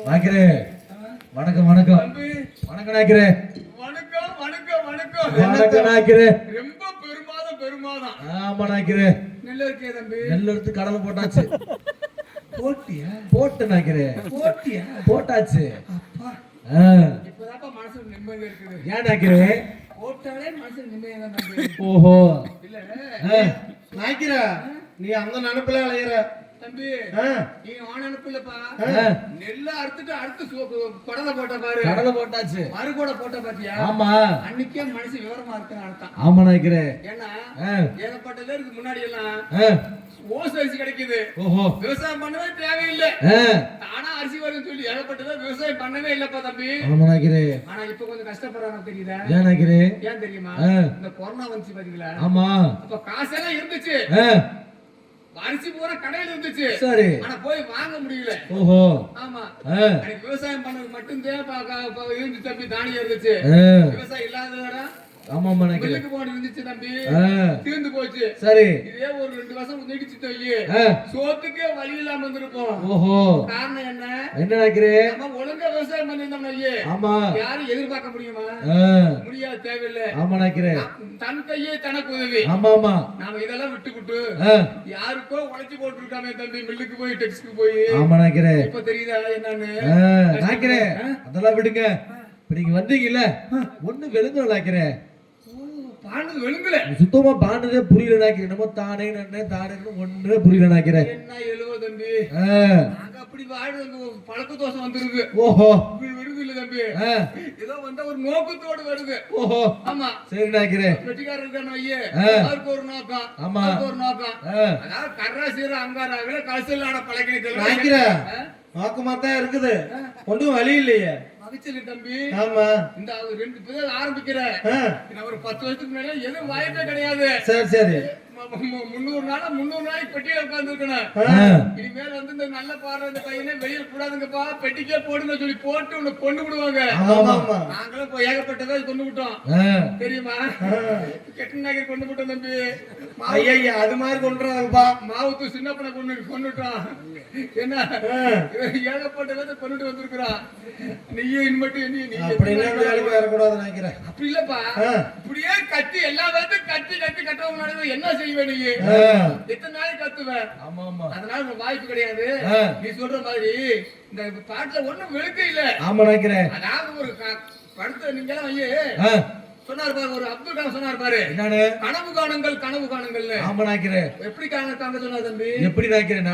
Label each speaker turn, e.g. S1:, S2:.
S1: நாய்க்கிறே வணக்கம் வணக்கம் வணக்கம் நாய்க்கிறே
S2: வணக்கம் வணக்கம் வணக்கம்
S1: வணக்கம் நாய்க்கிறே
S2: ரொம்ப பெருமாதம்
S1: ஆமா நாய்க்கிறே
S2: நெல் இருக்கே தம்பி
S1: நெல் எடுத்து கடலை போட்டாச்சு
S2: போட்டியா
S1: போட்டு நாய்க்கிறே
S2: போட்டியா
S1: போட்டாச்சு
S2: அப்பா இப்பதாப்பா மனசுக்கு நிம்மதி இருக்குது
S1: ஏன் நாய்க்கிறே
S2: போட்டாலே மனசுக்கு நிம்மதி தான் தம்பி
S1: ஓஹோ
S2: இல்ல
S3: நாய்க்கிறா நீ அந்த நினைப்புல அலையிற
S2: தம்பி நீ ஆன நினைப்புலப்பா நெல்ல அறுத்துட்டு அடுத்து கடலை போட்ட பாரு
S1: கடலை போட்டாச்சு
S2: மறுகூட போட்ட பாத்தியா
S1: ஆமா
S2: அன்னைக்கே மனசு விவரமா இருக்குன்னு அர்த்தம்
S1: ஆமா நாய்க்கிறே
S2: ஏன்னா ஏகப்பட்ட பேருக்கு முன்னாடி எல்லாம் ஓசு அரிசி கிடைக்குது
S1: ஓஹோ
S2: விவசாயம் பண்ணவே தேவையில்லை ஆனா அரிசி வரும்னு சொல்லி ஏகப்பட்டதான் விவசாயம் பண்ணவே இல்லப்பா தம்பி
S1: ஆமா நாய்க்கிறே
S2: ஆனா இப்ப கொஞ்சம் கஷ்டப்படுறாங்க தெரியுதா
S1: ஏன் நாய்க்கிறே
S2: ஏன் தெரியுமா இந்த கொரோனா வந்துச்சு பாத்தீங்களா
S1: ஆமா
S2: அப்ப காசெல்லாம் இருந்துச்சு அரிசி பூரா கடையில இருந்துச்சு
S1: சரி
S2: ஆனா போய் வாங்க முடியல
S1: ஓஹோ
S2: ஆமா எனக்கு விவசாயம் பண்ணது மட்டும்தான் இருந்து தம்பி தானியம் இருந்துச்சு விவசாயம் இல்லாததா
S1: ஆமா ஆமா நாய்க்கிறே
S2: மில்லுக்கு போன இருந்துச்சு தம்பி தீர்ந்து போச்சு
S1: சரி
S2: இதே ஒரு 2 வருஷம் நீடிச்சு தோயி சோத்துக்கே வழி இல்லாம இருந்திருப்போம்
S1: ஓஹோ
S2: காரணம் என்ன
S1: என்ன நாய்க்கிறே
S2: நம்ம ஒழுங்கா விவசாயம் பண்ணிருந்தோம்னா
S1: ஆமா
S2: யாரும் எதிர்பார்க்க முடியுமா முடியாது தேவையில்லை
S1: ஆமா நாய்க்கிறே
S2: தன் கையே தனக்கு உதவி
S1: ஆமா ஆமா
S2: நாம இதெல்லாம் விட்டுக்கிட்டு யாருக்கோ உழைச்சு போட்டு இருக்காமே தம்பி மில்லுக்கு போய் டெக்ஸ்க்கு போய்
S1: ஆமா நாய்க்கிறே
S2: இப்ப தெரியுதா என்னன்னு
S1: நாய்க்கிறே அதெல்லாம் விடுங்க இப்ப நீங்க வந்தீங்கல்ல ஒண்ணு வெளுங்க நாய்க்கிறே
S2: பாண்டது வெளுங்கல
S1: சுத்தமா பாண்டதே புரியல நாய்க்கிறேன் நம்ம தானே நன்னே தானே ஒண்ணு புரியல நாய்க்கிறேன்
S2: என்ன எழுவ தம்பி நாங்க அப்படி வாடு பழக்க தோசை வந்துருக்கு
S1: ஓஹோ
S2: விடுது இல்ல தம்பி ஏதோ வந்த ஒரு நோக்கத்தோடு வருது
S1: ஓஹோ
S2: ஆமா
S1: சரி நாய்க்கிறேன்
S2: வெட்டிக்காரர் இருக்கான ஐயே அவருக்கு ஒரு நோக்கம்
S1: ஆமா
S2: ஒரு நோக்கம் அதாவது கர்ரா சீர அங்காராவில கலசலான பழக்கினது
S3: நாய்க்கிறா நோக்கமா தான் இருக்குது ஒன்றும் வழி இல்லையே
S2: மகிழ்ச்சி தம்பி
S3: ஆமா
S2: இந்த 2 பேர் ஆரம்பிக்கிற ஒரு 10 வருஷத்துக்கு முன்னாடி எதுவும் வாய்ப்பே கிடையாது
S3: சரி சரி
S2: 300 நாளைக்கு பெட்டியில உட்கார்ந்து இருக்கணும்.
S1: ஆ.
S2: இனிமேல் வந்து இந்த நல்ல பாடுற இந்த பையனை வெளியில கூடாதுங்கப்பா, பெட்டிக்கே போடுங்க சொல்லி போட்டு உன்னை கொண்டு விடுவாங்க.
S1: ஆமா.
S2: நாங்களும் இப்போ ஏகப்பட்டதை கொண்டு விட்டோம்
S1: ஆ.
S2: தெரியுமா? கெட்ட நகர் கொண்டு விட்டோம் தம்பி.
S3: ஐயா அது மாதிரி கொண்டுறாங்கப்பா.
S2: மாவுத்து சின்ன பண்ண கொண்டுட்டான். என்ன ஏகப்பட்டதை கொண்டுட்டு வந்திருக்கிறான். நீயும் இனிமேட்டு நீ
S3: அப்படி எல்லாம் வேலைக்கு வரக்கூடாதுன்னு நினைக்கிறேன்.
S2: அப்படி இல்லப்பா, இப்படியே கத்தி எல்லா பேர்த்தும் கத்தி கட்டவங்க நடந்தது என்ன செய்வேன் நீ? எத்தனை நாளைக்கு கத்துவேன்?
S1: ஆமா.
S2: அதனால உனக்கு வாய்ப்பு கிடையாது. நீ சொல்ற மாதிரி இந்த பாட்டுல ஒண்ணும் வெளுக்க இல்ல.
S1: ஆமா நினைக்கிறேன்.
S2: அதாவது ஒரு படத்தை நீங்க எல்லாம் ஐயே சொன்னார் பாரு, ஒரு அப்துல் கலாம் சொன்னார் பாரு,
S1: என்னன்னு?
S2: கனவு காணுங்கள்.
S1: ஆமா நினைக்கிறேன்.
S2: எப்படி காண சொன்னார் தம்பி?
S1: எப்படி நினைக்கிறேன்